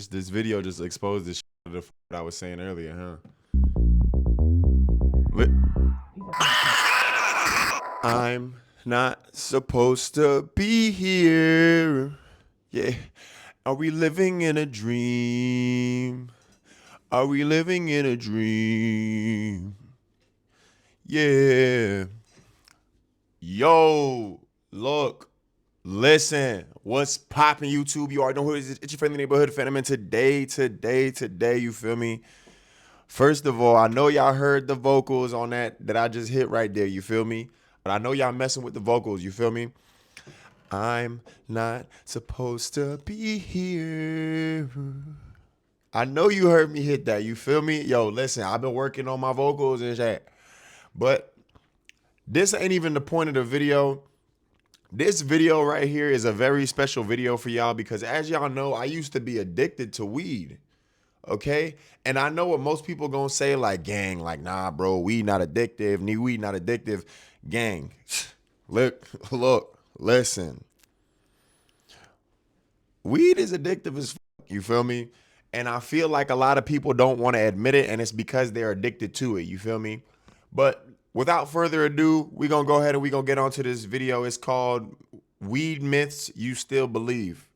This video just exposed the shit of the that I was saying earlier, huh? I'm not supposed to be here. Yeah. Are we living in a dream? Are we living in a dream? Yeah. Yo, look, listen. What's poppin', YouTube? You already know who it is. It's your friendly neighborhood Phantom. And today, you feel me? First of all, I know y'all heard the vocals on that I just hit right there, you feel me? But I know y'all messing with the vocals, you feel me? I'm not supposed to be here. I know you heard me hit that, you feel me? Yo, listen, I've been working on my vocals and shit. But this ain't even the point of the video. This video right here is a very special video for y'all because as y'all know, I used to be addicted to weed. Okay? And I know what most people gonna say, like, gang, like, nah, bro, weed not addictive, weed not addictive. Gang, look, listen. Weed is addictive as fuck, you feel me? And I feel like a lot of people don't want to admit it, and it's because they're addicted to it, you feel me? But without further ado, we're gonna go ahead and we're gonna get onto this video. It's called Weed Myths You Still Believe.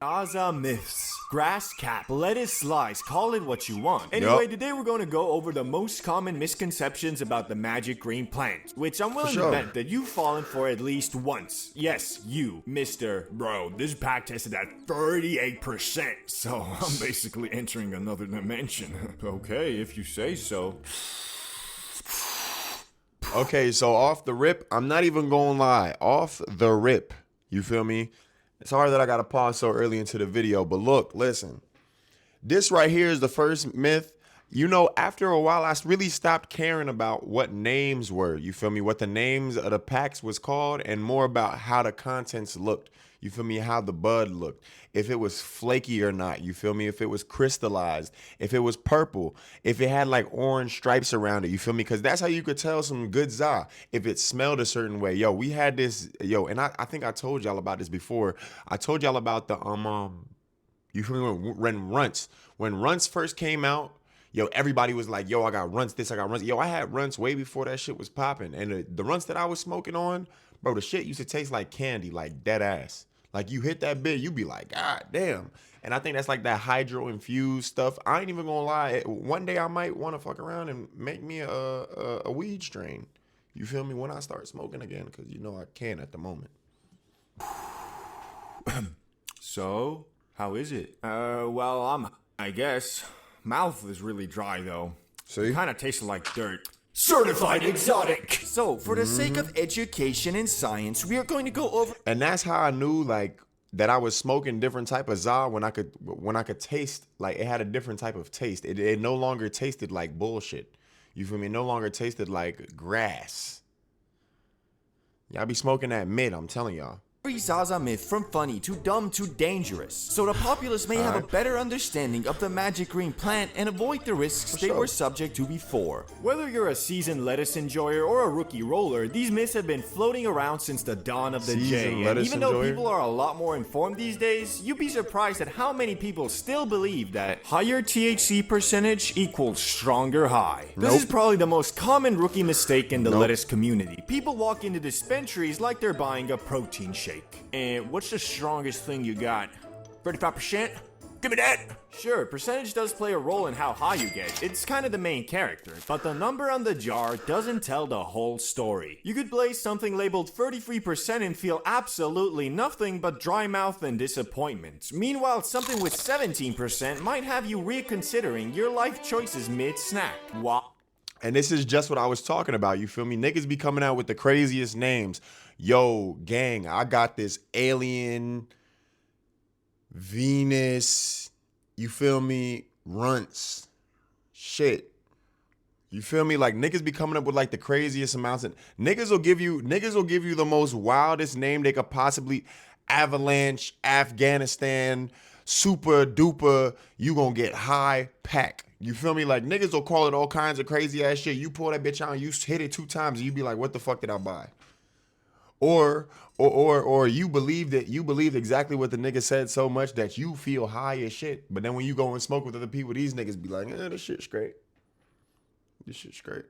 Zaza myths. Grass cap, lettuce slice, call it what you want. Anyway, Today we're going to go over the most common misconceptions about the magic green plant, which I'm willing to bet that you've fallen for at least once. Yes, you, Mr. Bro, this pack tested at 38%, so I'm basically entering another dimension. Okay, if you say so. Okay, so off the rip, I'm not even gonna lie. Off the rip, you feel me? It's hard that I gotta pause so early into the video, but look, listen. This right here is the first myth. You know, after a while, I really stopped caring about what names were. You feel me? What the names of the packs was called, and more about how the contents looked. You feel me? How the bud looked. If it was flaky or not. You feel me? If it was crystallized. If it was purple. If it had like orange stripes around it. You feel me? Because that's how you could tell some good za. If it smelled a certain way. Yo, we had this. Yo, and I think I told y'all about this before. I told y'all about the you feel me? When runts first came out. Yo, everybody was like, yo, I got runts, this, I got runts. Yo, I had runts way before that shit was popping. And the runts that I was smoking on, bro, the shit used to taste like candy, like dead ass. Like you hit that bit, you be like, God damn. And I think that's like that hydro infused stuff. I ain't even gonna lie. One day I might want to fuck around and make me a weed strain. You feel me? When I start smoking again, because you know I can at the moment. So, how is it? I guess. Mouth is really dry though. See? Kind of tastes like dirt. Certified exotic! So, for the sake of education and science, we are going to go over... And that's how I knew, like, that I was smoking different type of za when I could taste, like, it had a different type of taste. It no longer tasted like bullshit. You feel me? It no longer tasted like grass. Y'all be smoking that mid, I'm telling y'all. Zaza myth from funny to dumb to dangerous, so the populace may have a better understanding of the magic green plant and avoid the risks they were subject to before. Whether you're a seasoned lettuce enjoyer or a rookie roller, these myths have been floating around since the dawn of the J. And even though people are a lot more informed these days, you'd be surprised at how many people still believe that higher THC percentage equals stronger high. This is probably the most common rookie mistake in the lettuce community. People walk into dispensaries like they're buying a protein shake. And what's the strongest thing you got? 35%? Give me that! Sure, percentage does play a role in how high you get. It's kind of the main character, but the number on the jar doesn't tell the whole story. You could blaze something labeled 33% and feel absolutely nothing but dry mouth and disappointment. Meanwhile, something with 17% might have you reconsidering your life choices mid-snack. Wow. And this is just what I was talking about, you feel me? Niggas be coming out with the craziest names. Yo, gang, I got this alien, Venus, you feel me, runts, shit. You feel me? Like niggas be coming up with like the craziest amounts of niggas will give you the most wildest name they could possibly. Avalanche, Afghanistan, super duper, you gonna get high pack. You feel me? Like niggas will call it all kinds of crazy ass shit. You pull that bitch out and you hit it 2 times and you be like, what the fuck did I buy? Or you believed exactly what the nigga said so much that you feel high as shit. But then when you go and smoke with other people, these niggas be like, this shit's great. This shit's great.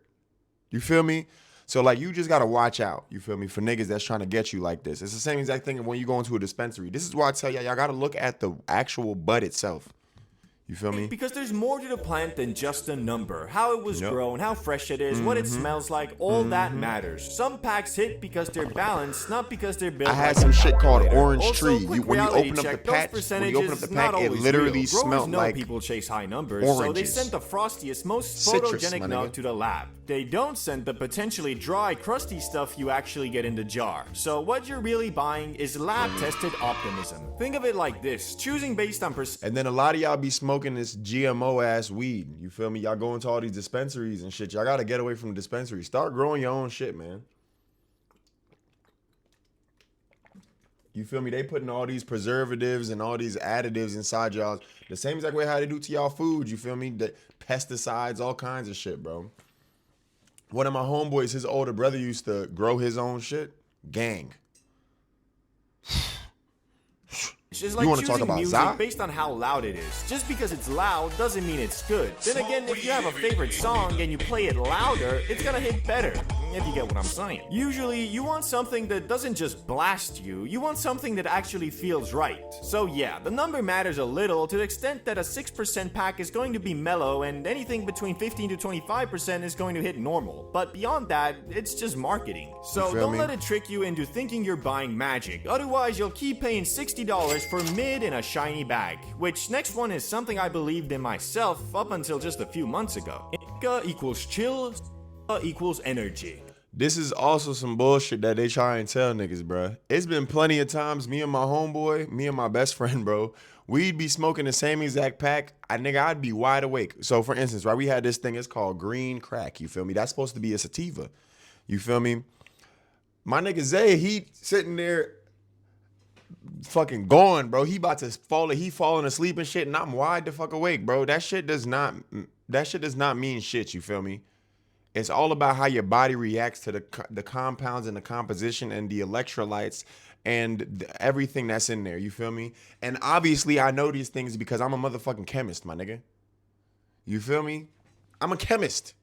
You feel me? So like you just gotta watch out, you feel me, for niggas that's trying to get you like this. It's the same exact thing when you go into a dispensary. This is why I tell y'all gotta look at the actual bud itself. You feel me? Because there's more to the plant than just a number. How it was grown, how fresh it is, what it smells like, all that matters. Some packs hit because they're balanced, not because they're built. I had some shit called Orange Tree. When you open up the pack, it literally smelled like people chase high numbers, oranges. so they sent the frostiest, most photogenic nug to the lab. They don't send the potentially dry, crusty stuff you actually get in the jar. So what you're really buying is lab-tested optimism. Think of it like this: choosing based on And then a lot of y'all be smoking this GMO ass weed. You feel me? Y'all go into all these dispensaries and shit. Y'all gotta get away from the dispensary. Start growing your own shit, man. You feel me? They putting all these preservatives and all these additives inside y'all. The same exact way how they do to y'all food. You feel me? The pesticides, all kinds of shit, bro. One of my homeboys, his older brother used to grow his own shit. Gang. It's just like you want to talk about music zaza? based on how loud it is. Just because it's loud doesn't mean it's good. Then again, if you have a favorite song and you play it louder, it's gonna hit better. If you get what I'm saying. Usually, you want something that doesn't just blast you. You want something that actually feels right. So yeah, the number matters a little to the extent that a 6% pack is going to be mellow and anything between 15 to 25% is going to hit normal. But beyond that, it's just marketing. So don't let it trick you into thinking you're buying magic. Otherwise, you'll keep paying $60 for mid in a shiny bag. Which next one is something I believed in myself up until just a few months ago. Indica equals chill, equals energy. This is also some bullshit that they try and tell niggas, bruh. It's been plenty of times me and my homeboy, me and my best friend, bro, we'd be smoking the same exact pack. I'd be wide awake. So for instance, right, we had this thing, it's called green crack, you feel me? That's supposed to be a sativa. You feel me? My nigga Zay, he sitting there fucking going, bro. He about to he falling asleep and shit, and I'm wide the fuck awake, bro. That shit does not mean shit, you feel me? It's all about how your body reacts to the compounds and the composition and the electrolytes and everything that's in there. You feel me? And obviously, I know these things because I'm a motherfucking chemist, my nigga. You feel me? I'm a chemist.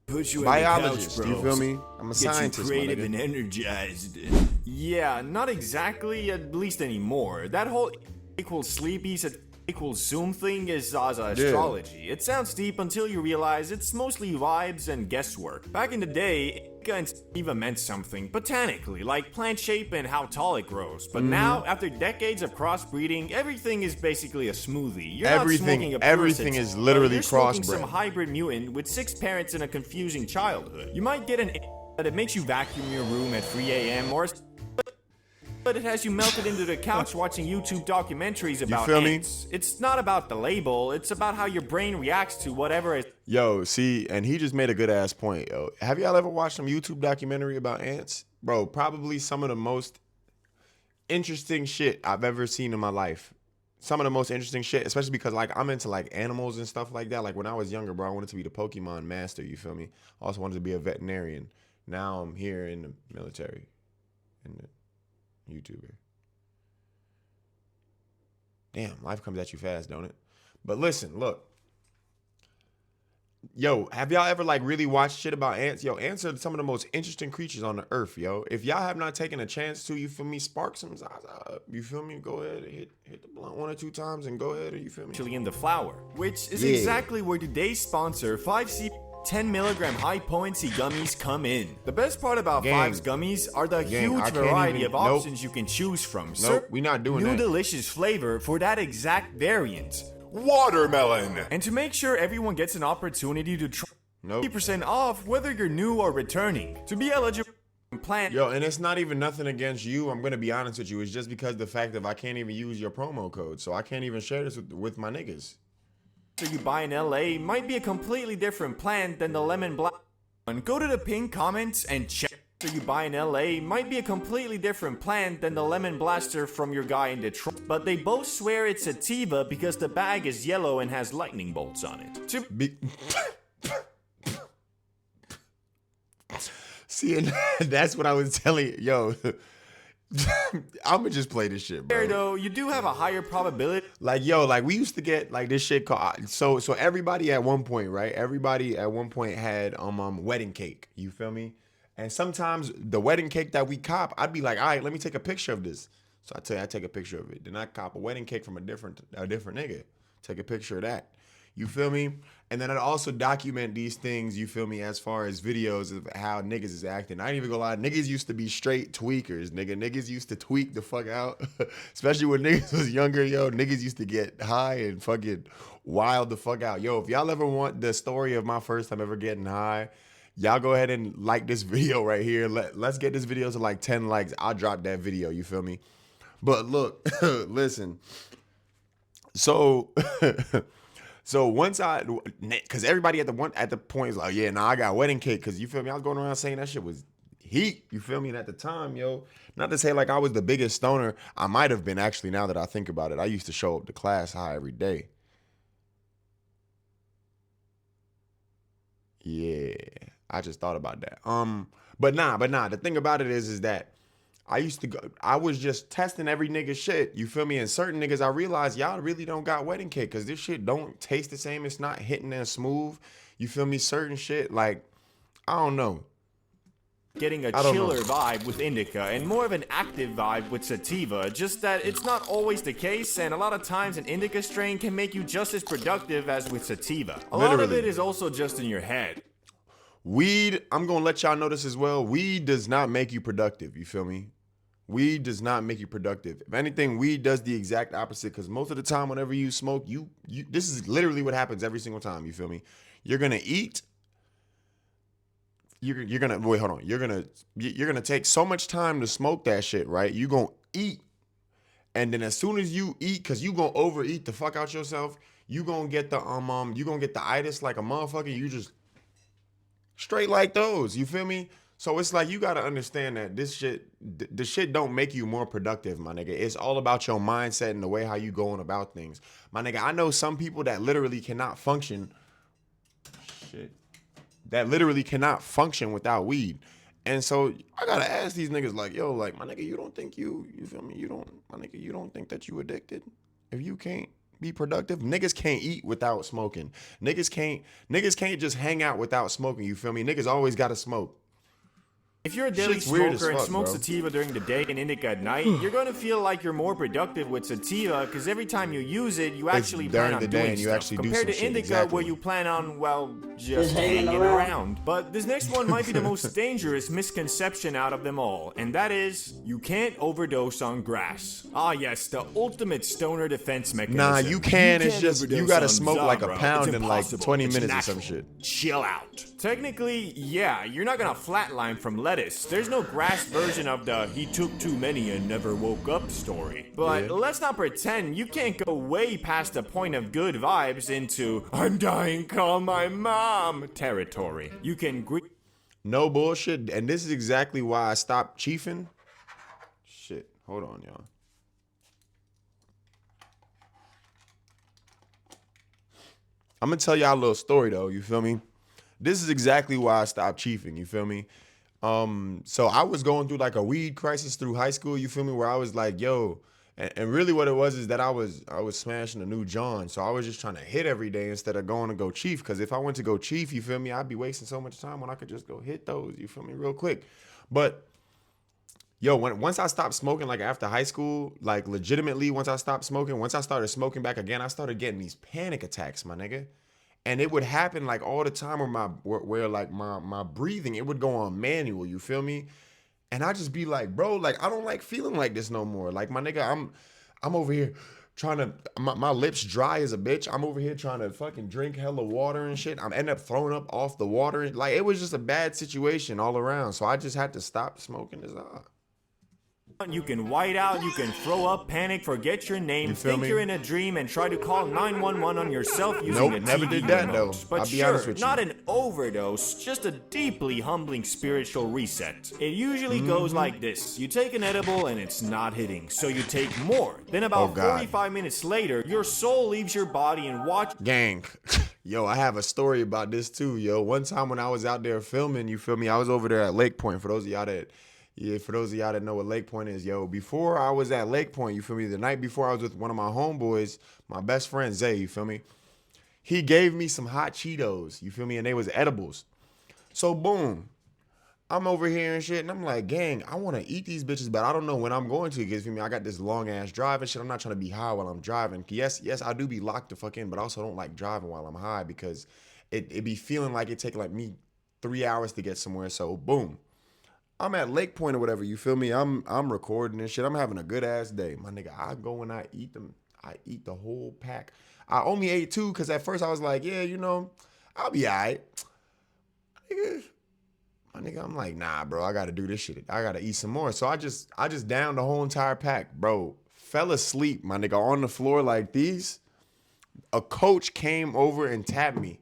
Put you biologist. In the couch, you feel me? I'm a scientist. Get you creative and energized. Yeah, not exactly, at least anymore. That whole equals sleepies equals Zoom thing is Zaza astrology. It sounds deep until you realize it's mostly vibes and guesswork. Back in the day, Indica and sativa meant something botanically, like plant shape and how tall it grows. But now, after decades of crossbreeding, everything is basically a smoothie. You're not smoking a everything is literally you're smoking crossbred. Some hybrid mutant with 6 parents and a confusing childhood. You might get an that it makes you vacuum your room at 3 a.m. or but it has you melted into the couch watching YouTube documentaries about ants. It's not about the label, it's about how your brain reacts to whatever is. Yo, see, and he just made a good ass point, yo. Have y'all ever watched some YouTube documentary about ants? Bro, probably some of the most interesting shit I've ever seen in my life. Some of the most interesting shit, especially because like I'm into like animals and stuff like that. Like when I was younger, bro, I wanted to be the Pokemon master, you feel me? I also wanted to be a veterinarian. Now I'm here in the military. In the YouTuber. Damn, life comes at you fast, don't it? But listen, look. Yo, have y'all ever like really watched shit about ants? Yo, ants are some of the most interesting creatures on the earth, yo. If y'all have not taken a chance to, you feel me, spark some zaza, you feel me? Go ahead and hit the blunt 1 or 2 times and go ahead, you feel me? Actually in the flower, which is exactly where today's sponsor, 5C 10 milligram high potency gummies come in. The best part about 5's gummies are the huge variety of options you can choose from. Nope, we're not doing that. New delicious flavor for that exact variant. Watermelon. And to make sure everyone gets an opportunity to try 50% off whether you're new or returning. To be eligible plant. Yo, and it's not even nothing against you. I'm gonna be honest with you. It's just because the fact that I can't even use your promo code. So I can't even share this with my niggas. So you buy in LA might be a completely different plant than the lemon black one. Go to the pinned comments and check. So you buy in LA might be a completely different plant than the lemon blaster from your guy in Detroit. But they both swear it's sativa because the bag is yellow and has lightning bolts on it. See, and that's what I was telling you. Yo, I'ma just play this shit, bro. Though you do have a higher probability. Like, yo, like we used to get like this shit called so everybody at one point, right? Everybody at one point had wedding cake. You feel me? And sometimes the wedding cake that we cop, I'd be like, all right, let me take a picture of this. So I take a picture of it. Then I cop a wedding cake from a different nigga. Take a picture of that. You feel me? And then I'd also document these things, you feel me, as far as videos of how niggas is acting. I ain't even gonna lie, niggas used to be straight tweakers, nigga. Niggas used to tweak the fuck out. Especially when niggas was younger, yo. Niggas used to get high and fucking wild the fuck out. Yo, if y'all ever want the story of my first time ever getting high, y'all go ahead and like this video right here. Let's get this video to like 10 likes. I'll drop that video, you feel me? But look, listen. So so once cause everybody at the point is like, yeah, nah, I got wedding cake. Cause you feel me? I was going around saying that shit was heat. You feel me? And at the time, yo, not to say like I was the biggest stoner. I might have been actually, now that I think about it. I used to show up to class high every day. Yeah, I just thought about that. But nah. The thing about it is that I was just testing every nigga shit. You feel me? And certain niggas, I realized y'all really don't got wedding cake because this shit don't taste the same. It's not hitting as smooth. You feel me? Certain shit, like, I don't know. Getting a chiller vibe with indica and more of an active vibe with sativa, just that it's not always the case, and a lot of times an indica strain can make you just as productive as with sativa. A lot of it is also just in your head. Weed, I'm gonna let y'all know this as well. Weed does not make you productive, you feel me? Weed does not make you productive. If anything, weed does the exact opposite, because most of the time whenever you smoke, you this is literally what happens every single time, you feel me? You're gonna eat. You're gonna wait, hold on. You're gonna take so much time to smoke that shit, right? You gonna eat, and then as soon as you eat, cause you gonna overeat the fuck out yourself, you gonna get the itis like a motherfucker. You just straight like those, you feel me? So it's like you gotta understand that this shit don't make you more productive, my nigga. It's all about your mindset and the way how you going about things, my nigga. I know some people that literally cannot function. That literally cannot function without weed. And so I gotta ask these niggas like, yo, like, my nigga, you don't think you feel me? You don't think that you addicted? If you can't be productive, niggas can't eat without smoking. Niggas can't just hang out without smoking, you feel me? Niggas always gotta smoke. If you're a daily smoker and smoke sativa during the day and indica at night, you're going to feel like you're more productive with sativa because every time you use it, you actually plan on doing stuff. Compared to indica where you plan on, well, just hanging around. But this next one might be the most dangerous misconception out of them all, and that is, you can't overdose on grass. Ah yes, the ultimate stoner defense mechanism. Nah, you can. It's just, you gotta smoke like a pound in like 20 minutes or some shit. Chill out. Technically, yeah, you're not gonna flatline from lettuce. There's no grass version of the he took too many and never woke up story. But let's not pretend you can't go way past the point of good vibes into I'm dying, call my mom territory. You can no bullshit, and this is exactly why I stopped chiefing. Shit, hold on, y'all. I'm gonna tell y'all a little story though, you feel me? This is exactly why I stopped chiefing, you feel me? So I was going through like a weed crisis through high school, you feel me? Where I was like, yo, and really what it was is that I was smashing a new John. So I was just trying to hit every day instead of going to go chief. Cause if I went to go chief, you feel me? I'd be wasting so much time when I could just go hit those, you feel me, real quick. But yo, once I stopped smoking, like after high school, like legitimately, once I stopped smoking, once I started smoking back again, I started getting these panic attacks, my nigga. And it would happen like all the time where my breathing, it would go on manual, you feel me? And I just be like, bro, like I don't like feeling like this no more. Like my nigga, I'm over here trying to, my lips dry as a bitch. I'm over here trying to fucking drink hella water and shit. I'm end up throwing up off the water. Like it was just a bad situation all around. So I just had to stop smoking this up. You can white out, you can throw up, panic, forget your name, think you're in a dream, and try to call 911 on yourself using a TV never did that remote. though. But I'll be honest with you. Not an overdose, just a deeply humbling spiritual reset. It usually goes like this. You take an edible and it's not hitting, so you take more. Then about 45 minutes later, your soul leaves your body and Gang. Yo, I have a story about this too, yo. One time when I was out there filming, you feel me? I was over there at Lake Point. For those of y'all that know what Lake Point is, yo. Before I was at Lake Point, you feel me? The night before I was with one of my homeboys, my best friend Zay, you feel me? He gave me some hot Cheetos, you feel me? And they was edibles. So boom, I'm over here and shit, and I'm like, gang, I want to eat these bitches, but I don't know when I'm going to. Because I got this long ass drive and shit. I'm not trying to be high while I'm driving. Yes, I do be locked the fuck in, but I also don't like driving while I'm high because it be feeling like it take like me 3 hours to get somewhere. So boom, I'm at Lake Point or whatever. You feel me? I'm recording and shit. I'm having a good ass day, my nigga. I go and I eat them. I eat the whole pack. I only ate 2 because at first I was like, yeah, you know, I'll be alright. My nigga, I'm like, nah, bro, I gotta do this shit. I gotta eat some more. So I just downed the whole entire pack, bro. Fell asleep, my nigga, on the floor like these. A coach came over and tapped me,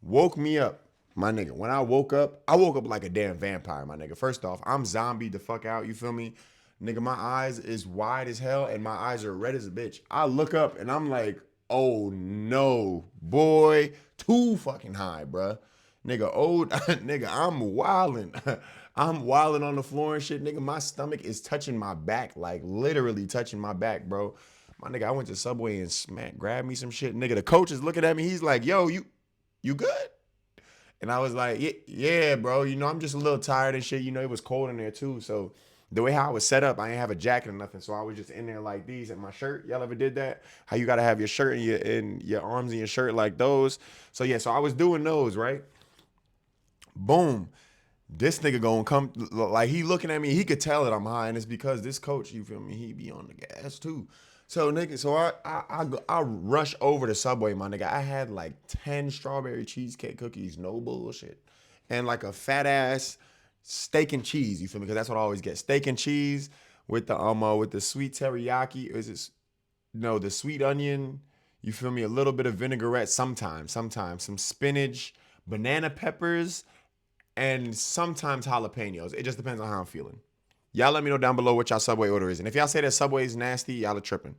woke me up, my nigga. When I woke up like a damn vampire, my nigga. First off, I'm zombied the fuck out, you feel me? Nigga, my eyes is wide as hell and my eyes are red as a bitch. I look up and I'm like, oh no, boy, too fucking high, bruh. Nigga, nigga, I'm wildin'. I'm wildin' on the floor and shit. Nigga, my stomach is touching my back, like literally touching my back, bro. My nigga, I went to Subway and grabbed me some shit. Nigga, the coach is looking at me. He's like, yo, you good? And I was like, yeah, bro. You know, I'm just a little tired and shit. You know, it was cold in there too. So the way how I was set up, I didn't have a jacket or nothing. So I was just in there like these and my shirt. Y'all ever did that? How you gotta have your shirt and your arms in your shirt like those. So yeah, so I was doing those, right? Boom. This nigga gonna come, like he looking at me, he could tell that I'm high, and it's because this coach, you feel me, he be on the gas too. So nigga, so I rush over to Subway, my nigga. I had like 10 strawberry cheesecake cookies, no bullshit. And like a fat ass steak and cheese, you feel me? Because that's what I always get. Steak and cheese with the sweet teriyaki. The sweet onion, you feel me? A little bit of vinaigrette sometimes, some spinach, banana peppers, and sometimes jalapenos. It just depends on how I'm feeling. Y'all let me know down below what y'all Subway order is. And if y'all say that Subway is nasty, y'all are tripping.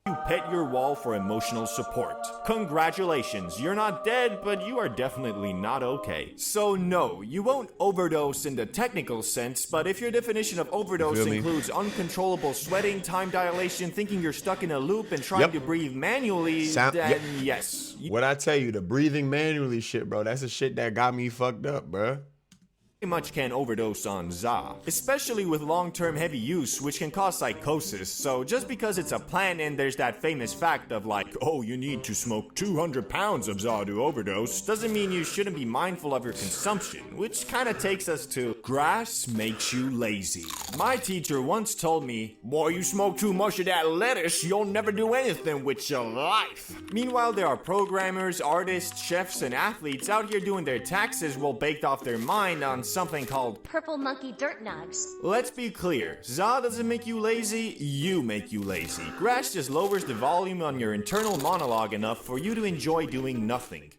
You pet your wall for emotional support. Congratulations, you're not dead, but you are definitely not okay. So no, you won't overdose in the technical sense, but if your definition of overdose includes uncontrollable sweating, time dilation, thinking you're stuck in a loop, and trying to breathe manually, then yes. What I tell you, the breathing manually shit, bro, that's the shit that got me fucked up, bro. Much can overdose on za, especially with long-term heavy use, which can cause psychosis. So just because it's a plant and there's that famous fact of like, oh, you need to smoke 200 pounds of za to overdose, doesn't mean you shouldn't be mindful of your consumption, which kind of takes us to grass makes you lazy. My teacher once told me, boy, you smoke too much of that lettuce, you'll never do anything with your life. Meanwhile, there are programmers, artists, chefs, and athletes out here doing their taxes while baked off their mind on something called Purple Monkey Dirt Nugs. Let's be clear, za doesn't make you lazy, you make you lazy. Grass just lowers the volume on your internal monologue enough for you to enjoy doing nothing.